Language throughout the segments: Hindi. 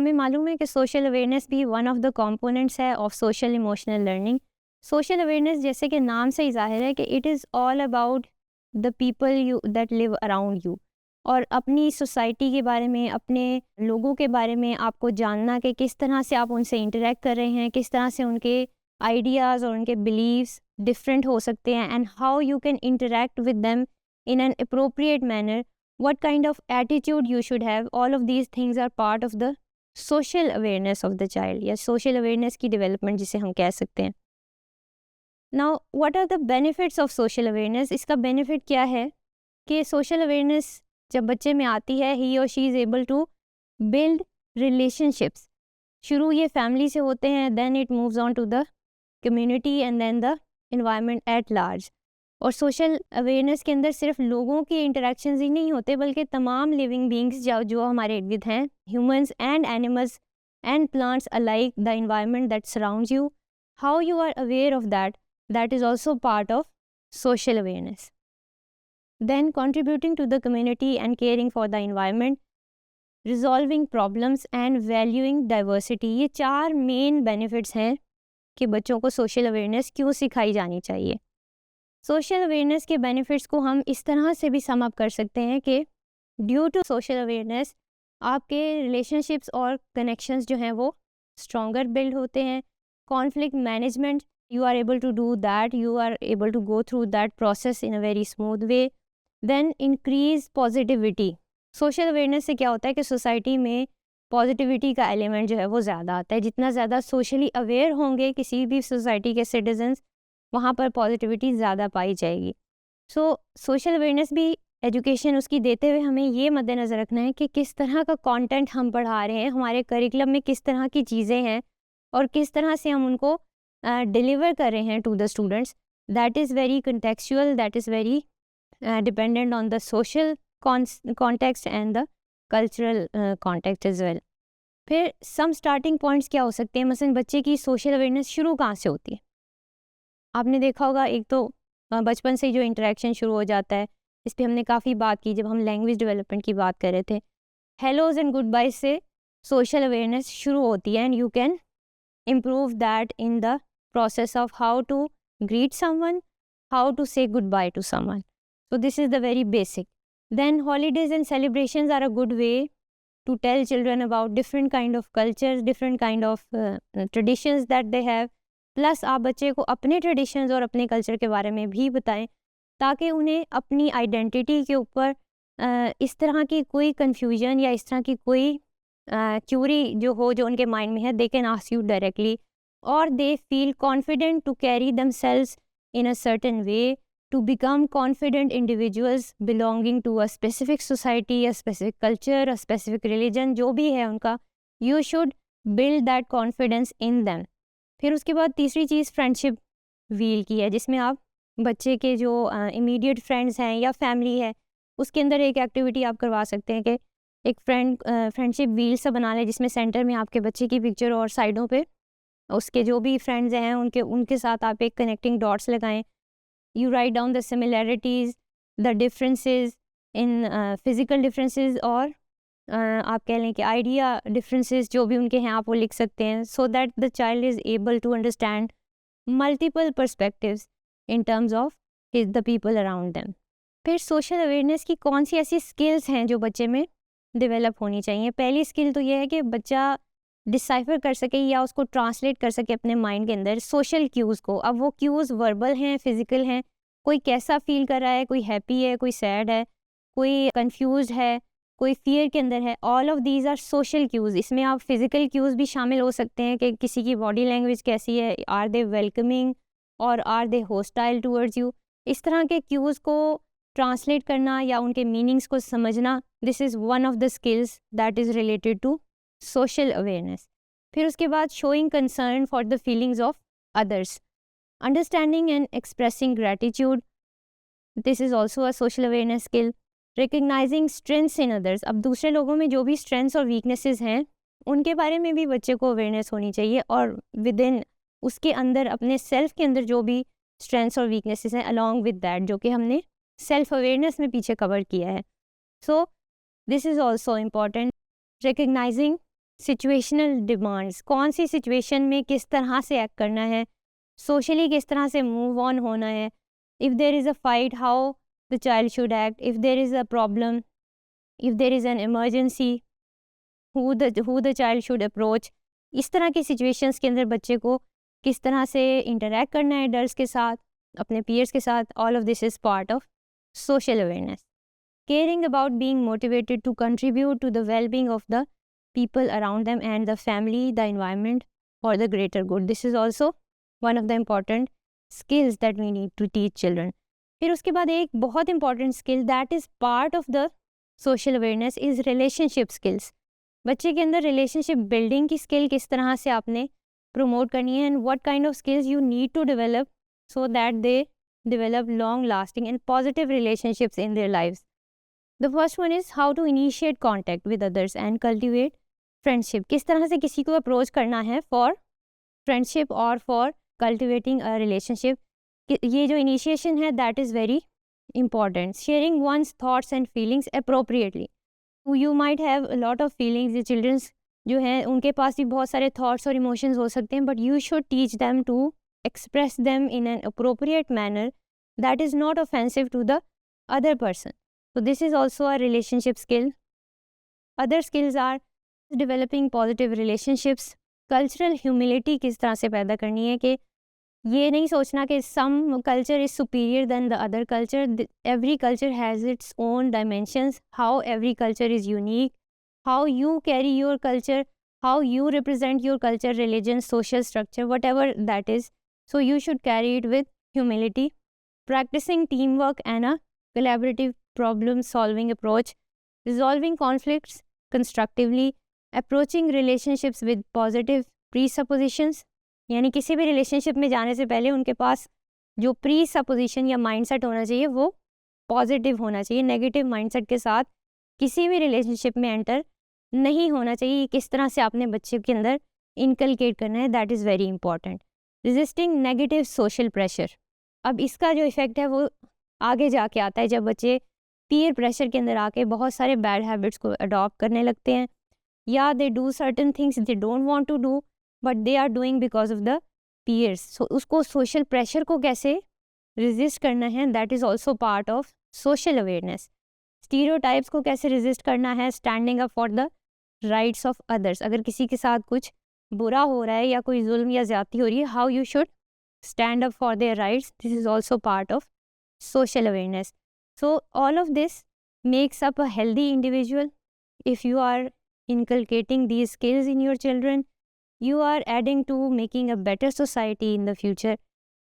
हमें मालूम है कि सोशल अवेयरनेस भी वन ऑफ द कंपोनेंट्स है of social emotional learning. Social awareness जैसे कि नाम से ही ज़ाहिर है कि it is all about the people you that live around you, और अपनी सोसाइटी के बारे में, अपने लोगों के बारे में आपको जानना कि किस तरह से आप उनसे इंटरेक्ट कर रहे हैं, किस तरह से उनके आइडियाज़ और उनके बिलीव्स डिफरेंट हो सकते हैं, and how you can interact with them in an appropriate manner, what kind of attitude you should have. All of these things are part of the social awareness of the child, या social awareness की development जिसे हम कह सकते हैं। Now what are the benefits of social awareness? इसका benefit क्या है कि social awareness जब बच्चे में आती है, he or she is able to build relationships. शुरू ये family से होते हैं, then it moves on to the community and then the environment at large. और सोशल अवेयरनेस के अंदर सिर्फ लोगों के इंटरेक्शंस ही नहीं होते, बल्कि तमाम लिविंग बींग्स जो हमारे इर्द गिर्द हैं, humans and animals and plants alike, the environment that surrounds you, how you are aware of that is also part of social awareness. Then contributing to the community and caring for the environment, resolving problems and valuing diversity. ये 4 मेन बेनिफिट्स हैं कि बच्चों को सोशल अवेयरनेस क्यों सिखाई जानी चाहिए। सोशल अवेयरनेस के बेनिफिट्स को हम इस तरह से भी सम अप कर सकते हैं कि ड्यू टू सोशल अवेयरनेस आपके रिलेशनशिप्स और कनेक्शंस जो हैं वो स्ट्रॉन्गर बिल्ड होते हैं। Conflict management, you are able to do that, you are able to go through that process in a very smooth way. Then increase positivity. Social awareness से क्या होता है कि सोसाइटी में पॉजिटिविटी का एलिमेंट जो है वो ज़्यादा आता है। जितना ज़्यादा सोशली अवेयर होंगे किसी भी सोसाइटी के सिटीजन्स, वहाँ पर पॉजिटिविटी ज़्यादा पाई जाएगी। सो सोशल अवेयरनेस भी एजुकेशन उसकी देते हुए हमें ये मद्देनज़र रखना है कि किस तरह का कंटेंट हम पढ़ा रहे हैं, हमारे करिकुलम में किस तरह की चीज़ें हैं और किस तरह से हम उनको डिलीवर कर रहे हैं to the students. That is very contextual, that is very dependent on the social context and the cultural context as well. फिर सम स्टार्टिंग पॉइंट्स क्या हो सकते हैं, मसलन बच्चे की सोशल अवेयरनेस शुरू कहाँ से होती है। आपने देखा होगा एक तो बचपन से जो इंटरेक्शन शुरू हो जाता है, इस पर हमने काफ़ी बात की जब हम लैंग्वेज डेवलपमेंट की बात कर रहे थे। हेलोज एंड गुड बाय से सोशल अवेयरनेस शुरू होती है, and you can improve that in the process of how to greet someone, how to say goodbye to someone. So this is the very basic. Then holidays and celebrations are a good way to tell children about different kind of cultures, different kind of traditions that they have. Plus आप बच्चे को अपने ट्रेडिशंस और अपने कल्चर के बारे में भी बताएं ताकि उन्हें अपनी आइडेंटिटी के ऊपर इस तरह की कोई कन्फ्यूजन या इस तरह की कोई क्यूरी जो हो जो उनके माइंड में है, they can ask you directly, और they feel confident to carry themselves in a certain way, to become confident individuals belonging to a specific society, a specific culture, a specific religion, जो भी है उनका, you should build that confidence in them. फिर उसके बाद तीसरी चीज़ फ्रेंडशिप व्हील की है, जिसमें आप बच्चे के जो इमीडिएट फ्रेंड्स हैं या फैमिली है उसके अंदर एक एक्टिविटी आप करवा सकते हैं कि एक फ्रेंडशिप व्हील सा बना लें, जिसमें सेंटर में आपके बच्चे की पिक्चर और साइडों पे उसके जो भी फ्रेंड्स हैं उनके साथ आप एक कनेक्टिंग डॉट्स लगाएं। You write down the similarities, the differences in physical differences, और आप कह लें कि आइडिया डिफरेंसेस जो भी उनके हैं आप वो लिख सकते हैं, so that the child is able to understand multiple perspectives in terms of the people around them. फिर सोशल अवेयरनेस की कौन सी ऐसी स्किल्स हैं जो बच्चे में डेवलप होनी चाहिए। पहली स्किल तो ये है कि बच्चा डिसाइफर कर सके या उसको ट्रांसलेट कर सके अपने माइंड के अंदर सोशल क्यूज़ को। अब वो क्यूज़ वर्बल हैं, फिज़िकल हैं, कोई कैसा फील कर रहा है, कोई हैप्पी है, कोई सैड है, कोई कंफ्यूज है, कोई फियर के अंदर है, all of these are social cues. इसमें आप फिज़िकल क्यूज़ भी शामिल हो सकते हैं कि किसी की बॉडी लैंग्वेज कैसी है, आर दे वेलकमिंग और are they hostile towards you. इस तरह के क्यूज़ को ट्रांसलेट करना या उनके मीनिंग्स को समझना, this is one of the skills that is related to social awareness. फिर उसके बाद showing concern for the feelings of others, understanding and expressing gratitude, this is also a social awareness skill. Recognising strengths in others, अब दूसरे लोगों में जो भी स्ट्रेंथ्स और वीकनेसेस हैं उनके बारे में भी बच्चे को अवेयरनेस होनी चाहिए, और विद इन उसके अंदर अपने सेल्फ के अंदर जो भी स्ट्रेंथ्स और वीकनेसेस हैं अलॉन्ग विद दैट, जो कि हमने सेल्फ अवेयरनेस में पीछे कवर किया है। सो this is also important. Recognising situational demands, कौन सी सिचुएशन में किस तरह से एक्ट करना है, सोशली किस तरह से मूव ऑन होना है, if there is a fight how the child should act, if there is a problem, if there is an emergency who the child should approach. इस तरह की सिचुएशंस के अंदर बच्चे को किस तरह से इंटरेक्ट करना है एडल्ट्स के साथ, अपने पीयर्स के साथ, all of this is part of social awareness. Caring about being motivated to contribute to the well-being of the people around them and the family, the environment, or the greater good. This is also one of the important skills that we need to teach children. फिर उसके बाद एक बहुत important skill that is part of the social awareness is relationship skills. बच्चे के अंदर relationship building की skill किस तरह से आपने promote करनी है and what kind of skills you need to develop so that they develop long-lasting and positive relationships in their lives. The first one is how to initiate contact with others and cultivate friendship. किस तरह से किसी को approach करना है for friendship or for cultivating a relationship. ये जो initiation है that is very important. Sharing one's thoughts and feelings appropriately. You might have a lot of feelings. The children जो हैं उनके पास भी बहुत सारे thoughts और emotions हो सकते हैं, but you should teach them to express them in an appropriate manner that is not offensive to the other person. So this is also a relationship skill. Other skills are developing positive relationships, cultural humility किस तरह से पैदा करनी है कि ये नहीं सोचना कि some culture is superior than the other culture. Every culture has its own dimensions, how every culture is unique, how you carry your culture, how you represent your culture, religion, social structure, whatever that is. So you should carry it with humility, practicing teamwork and a collaborative problem-solving approach, resolving conflicts constructively, approaching relationships with positive presuppositions. यानी किसी भी रिलेशनशिप में जाने से पहले उनके पास जो प्री सपोजिशन या माइंडसेट होना चाहिए वो पॉजिटिव होना चाहिए. नेगेटिव माइंडसेट के साथ किसी भी रिलेशनशिप में एंटर नहीं होना चाहिए. किस तरह से आपने बच्चे के अंदर इनकलकेट करना है, that is very important. Resisting negative social pressure. अब इसका जो इफ़ेक्ट है वो आगे जाके आता है जब बच्चे पीयर प्रेशर के अंदर आके बहुत सारे बैड हैबिट्स को अडॉप्ट करने लगते हैं, या they do certain things they don't want to do but they are doing because of the peers. So उसको सोशल प्रेशर को कैसे रेजिस्ट करना है, that is also part of social awareness. Stereotypes को कैसे रेजिस्ट करना है, standing up for the rights of others. अगर किसी के साथ कुछ बुरा हो रहा है या कोई जुल्म या ज़्यादती हो रही है, how you should stand up for their rights. This is also part of social awareness. So all of this makes up a healthy individual. If you are inculcating these skills in your children, you are adding to making a better society in the future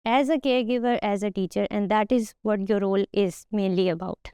as a caregiver, as a teacher, and that is what your role is mainly about.